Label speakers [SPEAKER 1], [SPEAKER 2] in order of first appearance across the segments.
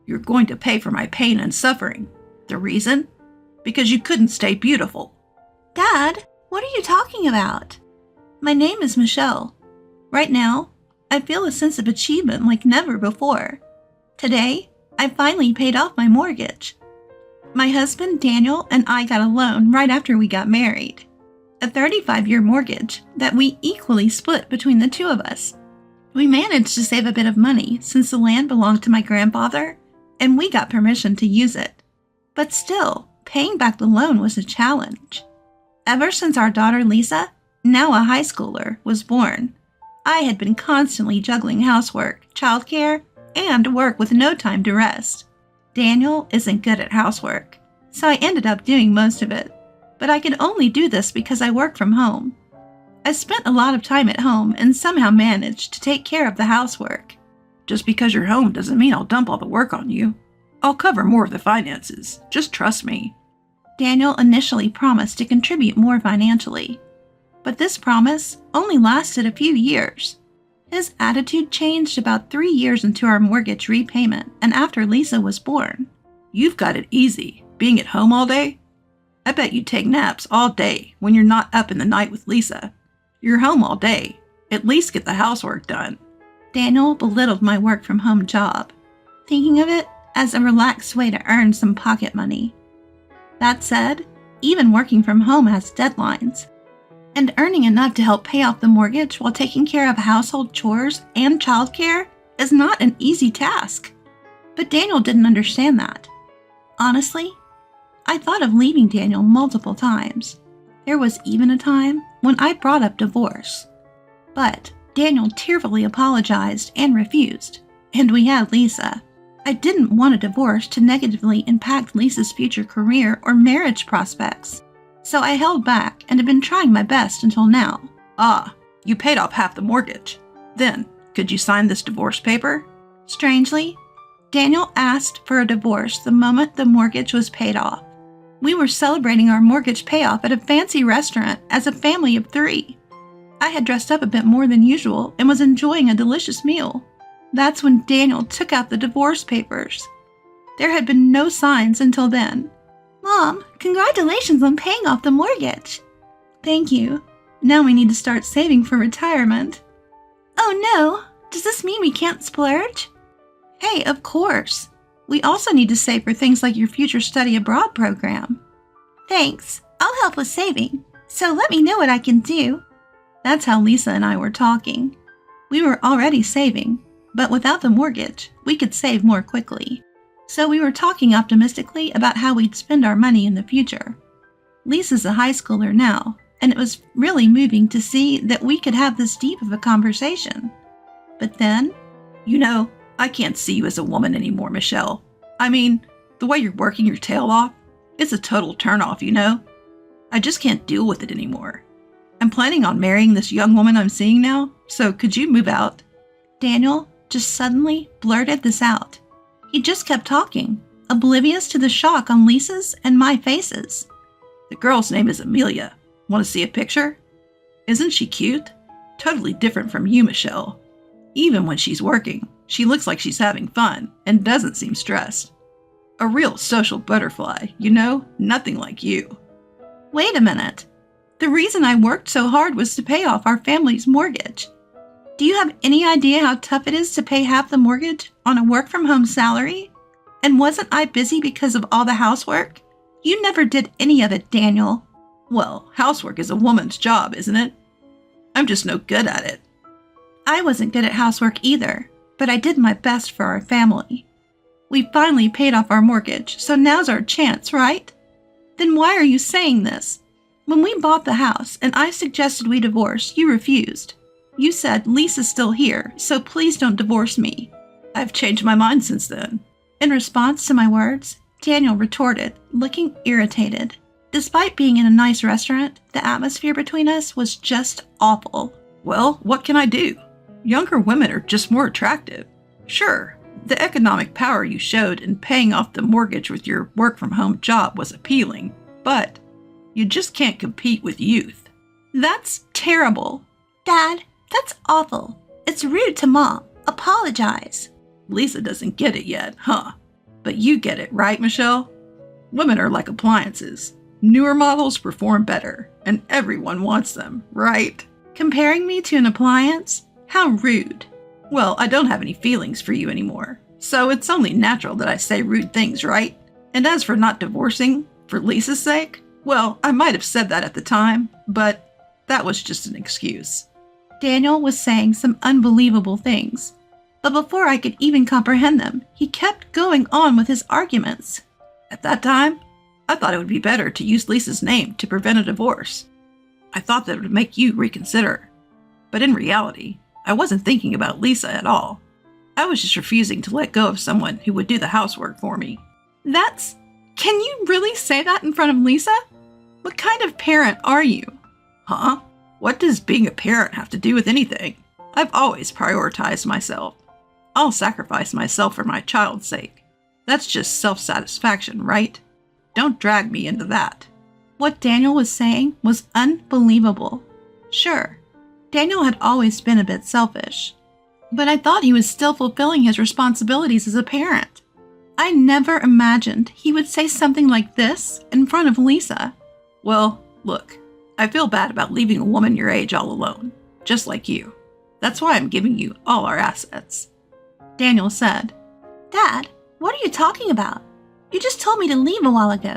[SPEAKER 1] You're going to pay for my pain and suffering. The reason? Because you couldn't stay beautiful.
[SPEAKER 2] Dad, what are you talking about? My name is Michelle. Right now, I feel a sense of achievement like never before. Today, I finally paid off my mortgage. My husband, Daniel, and I got a loan right after we got married. A 35-year mortgage that we equally split between the two of us. We managed to save a bit of money since the land belonged to my grandfather, and we got permission to use it. But still, paying back the loan was a challenge. Ever since our daughter Lisa, now a high schooler, was born, I had been constantly juggling housework, childcare, and work with no time to rest. Daniel isn't good at housework, so I ended up doing most of it. But I could only do this because I work from home. I spent a lot of time at home and somehow managed to take care of the housework.
[SPEAKER 1] Just because you're home doesn't mean I'll dump all the work on you. I'll cover more of the finances. Just trust me.
[SPEAKER 2] Daniel initially promised to contribute more financially, but this promise only lasted a few years. His attitude changed about 3 years into our mortgage repayment and after Lisa was born.
[SPEAKER 1] You've got it easy, being at home all day. I bet you take naps all day when you're not up in the night with Lisa. You're home all day. At least get the housework done.
[SPEAKER 2] Daniel belittled my work from home job, thinking of it as a relaxed way to earn some pocket money. That said, even working from home has deadlines, and earning enough to help pay off the mortgage while taking care of household chores and childcare is not an easy task. But Daniel didn't understand that. Honestly, I thought of leaving Daniel multiple times. There was even a time when I brought up divorce. But Daniel tearfully apologized and refused, and we had Lisa. I didn't want a divorce to negatively impact Lisa's future career or marriage prospects, so I held back and have been trying my best until now.
[SPEAKER 1] Ah, you paid off half the mortgage. Then, could you sign this divorce paper?
[SPEAKER 2] Strangely, Daniel asked for a divorce the moment the mortgage was paid off. We were celebrating our mortgage payoff at a fancy restaurant as a family of 3. I had dressed up a bit more than usual and was enjoying a delicious meal. That's when Daniel took out the divorce papers. There had been no signs until then. Mom, congratulations on paying off the mortgage. Thank you. Now we need to start saving for retirement. Oh no, does this mean we can't splurge? Hey, of course. We also need to save for things like your future study abroad program. Thanks. I'll help with saving, so let me know what I can do. That's how Lisa and I were talking. We were already saving, but without the mortgage, we could save more quickly. So we were talking optimistically about how we'd spend our money in the future. Lisa's a high schooler now, and it was really moving to see that we could have this deep of a conversation. But then,
[SPEAKER 1] you know, I can't see you as a woman anymore, Michelle. I mean, the way you're working your tail off, it's a total turnoff, you know? I just can't deal with it anymore. I'm planning on marrying this young woman I'm seeing now, so could you move out?
[SPEAKER 2] Daniel just suddenly blurted this out. He just kept talking, oblivious to the shock on Lisa's and my faces.
[SPEAKER 1] The girl's name is Amelia. Want to see a picture? Isn't she cute? Totally different from you, Michelle. Even when she's working, she looks like she's having fun and doesn't seem stressed. A real social butterfly, you know? Nothing like you.
[SPEAKER 2] Wait a minute. The reason I worked so hard was to pay off our family's mortgage. Do you have any idea how tough it is to pay half the mortgage on a work-from-home salary? And wasn't I busy because of all the housework? You never did any of it, Daniel.
[SPEAKER 1] Well, housework is a woman's job, isn't it? I'm just no good at it.
[SPEAKER 2] I wasn't good at housework either, but I did my best for our family. We finally paid off our mortgage, so now's our chance, right? Then why are you saying this? When we bought the house and I suggested we divorce, you refused. You said, Lisa's still here, so please don't divorce me.
[SPEAKER 1] I've changed my mind since then.
[SPEAKER 2] In response to my words, Daniel retorted, looking irritated. Despite being in a nice restaurant, the atmosphere between us was just awful.
[SPEAKER 1] Well, what can I do? Younger women are just more attractive. Sure, the economic power you showed in paying off the mortgage with your work-from-home job was appealing, but you just can't compete with youth.
[SPEAKER 2] That's terrible. Dad, that's awful. It's rude to Mom. Apologize.
[SPEAKER 1] Lisa doesn't get it yet, huh? But you get it, right, Michelle? Women are like appliances. Newer models perform better, and everyone wants them, right?
[SPEAKER 2] Comparing me to an appliance? How rude.
[SPEAKER 1] Well, I don't have any feelings for you anymore, so it's only natural that I say rude things, right? And as for not divorcing, for Lisa's sake, well, I might have said that at the time, but that was just an excuse.
[SPEAKER 2] Daniel was saying some unbelievable things, but before I could even comprehend them, he kept going on with his arguments.
[SPEAKER 1] At that time, I thought it would be better to use Lisa's name to prevent a divorce. I thought that it would make you reconsider. But in reality, I wasn't thinking about Lisa at all. I was just refusing to let go of someone who would do the housework for me.
[SPEAKER 2] Can you really say that in front of Lisa? What kind of parent are you?
[SPEAKER 1] Huh? What does being a parent have to do with anything? I've always prioritized myself. I'll sacrifice myself for my child's sake. That's just self-satisfaction, right? Don't drag me into that.
[SPEAKER 2] What Daniel was saying was unbelievable. Sure, Daniel had always been a bit selfish, but I thought he was still fulfilling his responsibilities as a parent. I never imagined he would say something like this in front of Lisa.
[SPEAKER 1] Well, look, I feel bad about leaving a woman your age all alone, just like you. That's why I'm giving you all our assets.
[SPEAKER 2] Daniel said. Dad, what are you talking about? You just told me to leave a while ago.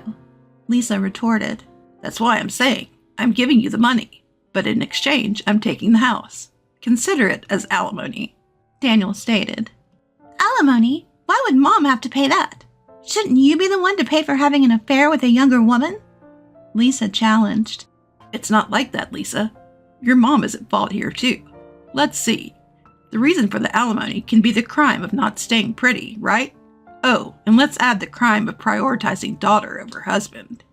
[SPEAKER 2] Lisa retorted.
[SPEAKER 1] That's why I'm saying I'm giving you the money, but in exchange, I'm taking the house. Consider it as alimony.
[SPEAKER 2] Daniel stated. Alimony? Why would Mom have to pay that? Shouldn't you be the one to pay for having an affair with a younger woman? Lisa challenged.
[SPEAKER 1] It's not like that, Lisa. Your mom is at fault here, too. Let's see. The reason for the alimony can be the crime of not staying pretty, right? Oh, and let's add the crime of prioritizing daughter over husband.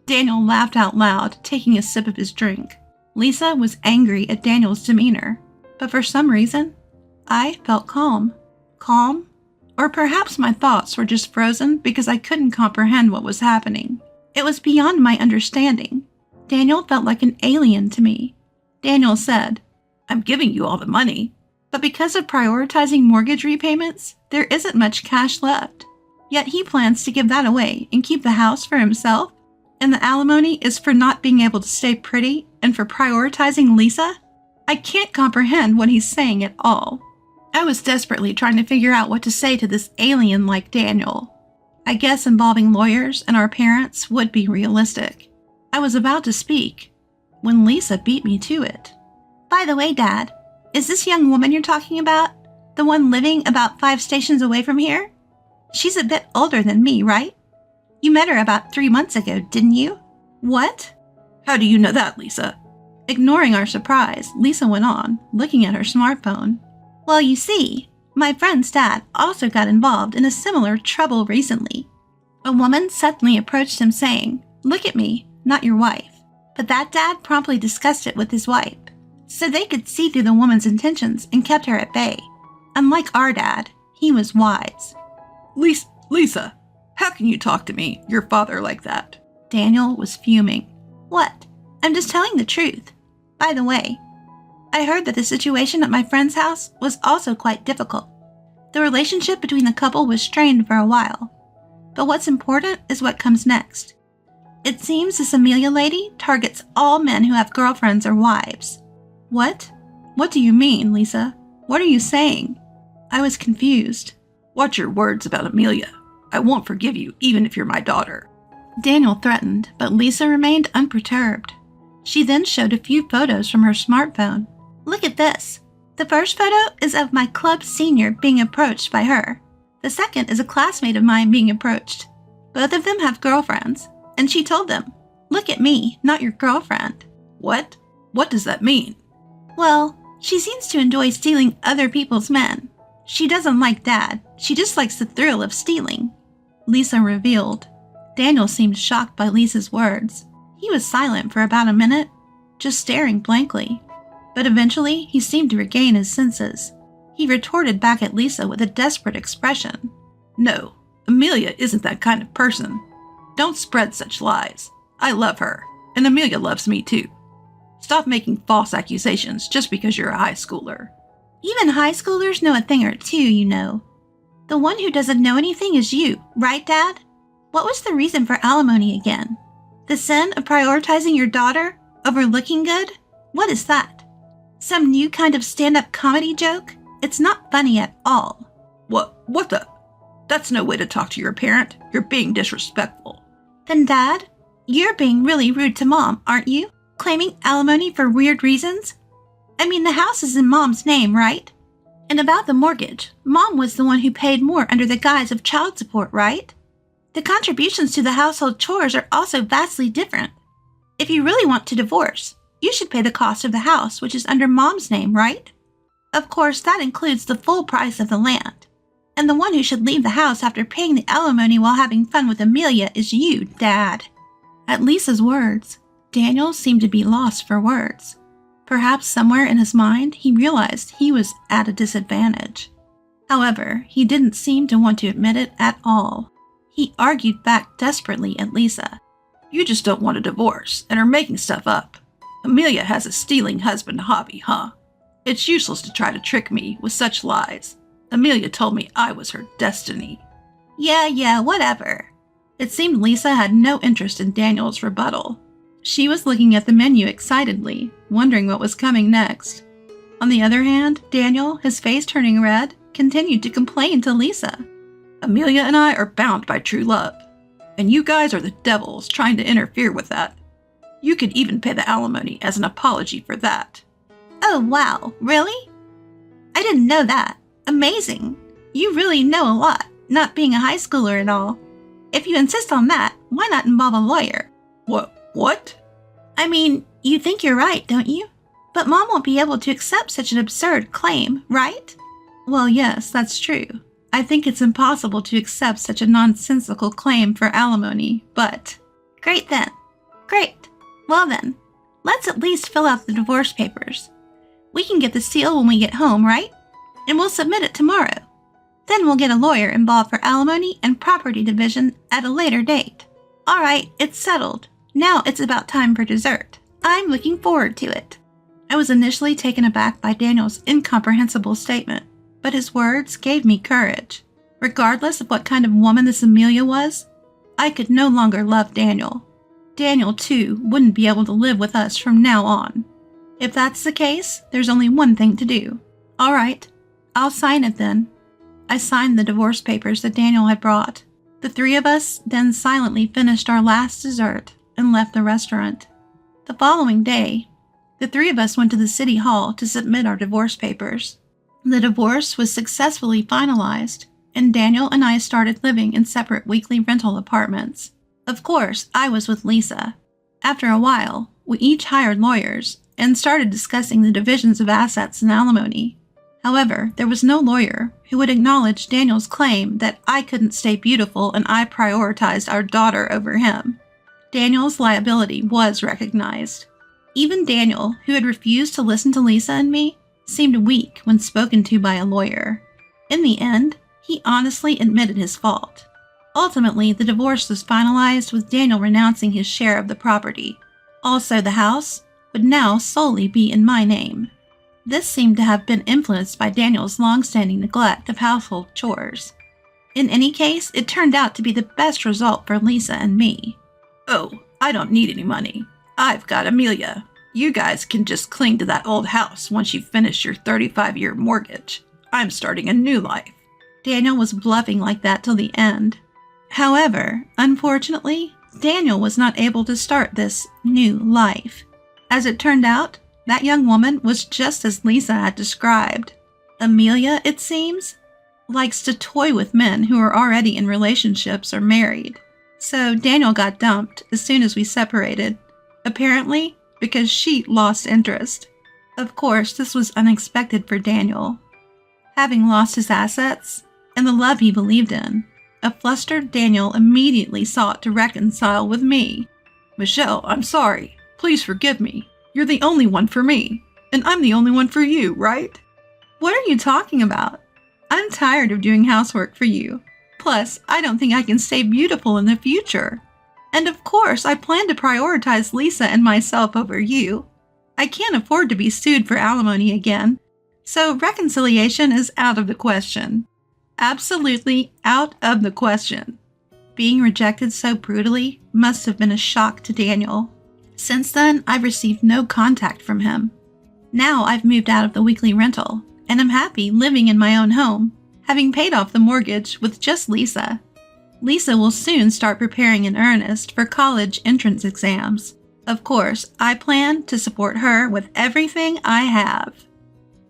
[SPEAKER 2] Daniel laughed out loud, taking a sip of his drink. Lisa was angry at Daniel's demeanor, but for some reason, I felt calm. Calm? Or perhaps my thoughts were just frozen because I couldn't comprehend what was happening. It was beyond my understanding. Daniel felt like an alien to me. Daniel said,
[SPEAKER 1] I'm giving you all the money.
[SPEAKER 2] But because of prioritizing mortgage repayments, there isn't much cash left. Yet he plans to give that away and keep the house for himself? And the alimony is for not being able to stay pretty and for prioritizing Lisa? I can't comprehend what he's saying at all. I was desperately trying to figure out what to say to this alien like Daniel. I guess involving lawyers and our parents would be realistic. I was about to speak when Lisa beat me to it. By the way, Dad, is this young woman you're talking about the one living about 5 stations away from here? She's a bit older than me, right? You met her about 3 months ago, didn't you? What?
[SPEAKER 1] How do you know that, Lisa?
[SPEAKER 2] Ignoring our surprise, Lisa went on, looking at her smartphone. Well, you see, my friend's dad also got involved in a similar trouble recently. A woman suddenly approached him saying, "Look at me, not your wife." But that dad promptly discussed it with his wife, so they could see through the woman's intentions and kept her at bay. Unlike our dad, he was wise.
[SPEAKER 1] Lisa, how can you talk to me, your father, like that?
[SPEAKER 2] Daniel was fuming. What? I'm just telling the truth. By the way, I heard that the situation at my friend's house was also quite difficult. The relationship between the couple was strained for a while. But what's important is what comes next. It seems this Amelia lady targets all men who have girlfriends or wives. What? What do you mean, Lisa? What are you saying? I was confused.
[SPEAKER 1] Watch your words about Amelia. I won't forgive you, even if you're my daughter.
[SPEAKER 2] Daniel threatened, but Lisa remained unperturbed. She then showed a few photos from her smartphone. Look at this. The first photo is of my club senior being approached by her. The second is a classmate of mine being approached. Both of them have girlfriends, and she told them, "Look at me, not your girlfriend."
[SPEAKER 1] What? What does that mean?
[SPEAKER 2] Well, she seems to enjoy stealing other people's men. She doesn't like Dad. She just likes the thrill of stealing. Lisa revealed. Daniel seemed shocked by Lisa's words. He was silent for about a minute, just staring blankly. But eventually, he seemed to regain his senses. He retorted back at Lisa with a desperate expression.
[SPEAKER 1] No, Amelia isn't that kind of person. Don't spread such lies. I love her, and Amelia loves me too. Stop making false accusations just because you're a high schooler.
[SPEAKER 2] Even high schoolers know a thing or two, you know. The one who doesn't know anything is you, right, Dad? What was the reason for alimony again? The sin of prioritizing your daughter over looking good? What is that? Some new kind of stand-up comedy joke? It's not funny at all.
[SPEAKER 1] What the? That's no way to talk to your parent. You're being disrespectful.
[SPEAKER 2] Then, Dad, you're being really rude to Mom, aren't you? Claiming alimony for weird reasons? I mean, the house is in Mom's name, right? And about the mortgage, Mom was the one who paid more under the guise of child support, right? The contributions to the household chores are also vastly different. If you really want to divorce, you should pay the cost of the house, which is under Mom's name, right? Of course, that includes the full price of the land. And the one who should leave the house after paying the alimony while having fun with Amelia is you, Dad. At Lisa's words, Daniel seemed to be lost for words. Perhaps somewhere in his mind, he realized he was at a disadvantage. However, he didn't seem to want to admit it at all. He argued back desperately at Lisa.
[SPEAKER 1] You just don't want a divorce and are making stuff up. Amelia has a stealing husband hobby, huh? It's useless to try to trick me with such lies. Amelia told me I was her destiny.
[SPEAKER 2] Yeah, whatever. It seemed Lisa had no interest in Daniel's rebuttal. She was looking at the menu excitedly, wondering what was coming next. On the other hand, Daniel, his face turning red, continued to complain to Lisa.
[SPEAKER 1] Amelia and I are bound by true love, and you guys are the devils trying to interfere with that. You could even pay the alimony as an apology for that.
[SPEAKER 2] Oh, wow, really? I didn't know that. Amazing. You really know a lot, not being a high schooler and all. If you insist on that, why not involve a lawyer?
[SPEAKER 1] What?
[SPEAKER 2] I mean, you think you're right, don't you? But Mom won't be able to accept such an absurd claim, right?
[SPEAKER 1] Well, yes, that's true. I think it's impossible to accept such a nonsensical claim for alimony, but...
[SPEAKER 2] Great then. Great. Well then, let's at least fill out the divorce papers. We can get the seal when we get home, right? And we'll submit it tomorrow. Then we'll get a lawyer involved for alimony and property division at a later date. All right, it's settled. Now it's about time for dessert. I'm looking forward to it.
[SPEAKER 1] I was initially taken aback by Daniel's incomprehensible statement, but his words gave me courage. Regardless of what kind of woman this Amelia was, I could no longer love Daniel. Daniel, too, wouldn't be able to live with us from now on. If that's the case, there's only one thing to do. All right, I'll sign it then. I signed the divorce papers that Daniel had brought. The three of us then silently finished our last dessert and left the restaurant. The following day, the three of us went to the city hall to submit our divorce papers. The divorce was successfully finalized, and Daniel and I started living in separate weekly rental apartments. Of course, I was with Lisa. After a while, we each hired lawyers and started discussing the divisions of assets and alimony. However, there was no lawyer who would acknowledge Daniel's claim that I couldn't stay beautiful and I prioritized our daughter over him. Daniel's liability was recognized. Even Daniel, who had refused to listen to Lisa and me, seemed weak when spoken to by a lawyer. In the end, he honestly admitted his fault. Ultimately, the divorce was finalized with Daniel renouncing his share of the property. Also, the house would now solely be in my name. This seemed to have been influenced by Daniel's long-standing neglect of household chores. In any case, it turned out to be the best result for Lisa and me. Oh, I don't need any money. I've got Amelia. You guys can just cling to that old house once you finish your 35-year mortgage. I'm starting a new life. Daniel was bluffing like that till the end. However, unfortunately, Daniel was not able to start this new life. As it turned out, that young woman was just as Lisa had described. Amelia, it seems, likes to toy with men who are already in relationships or married. So Daniel got dumped as soon as we separated, apparently because she lost interest. Of course, this was unexpected for Daniel. Having lost his assets and the love he believed in, a flustered Daniel immediately sought to reconcile with me. Michelle, I'm sorry. Please forgive me. You're the only one for me, and I'm the only one for you, right? What are you talking about? I'm tired of doing housework for you. Plus, I don't think I can stay beautiful in the future. And of course, I plan to prioritize Lisa and myself over you. I can't afford to be sued for alimony again, so reconciliation is out of the question.
[SPEAKER 2] Absolutely out of the question. Being rejected so brutally must have been a shock to Daniel. Since then, I've received no contact from him. Now I've moved out of the weekly rental, and I'm happy living in my own home, having paid off the mortgage with just Lisa. Lisa will soon start preparing in earnest for college entrance exams. Of course, I plan to support her with everything I have.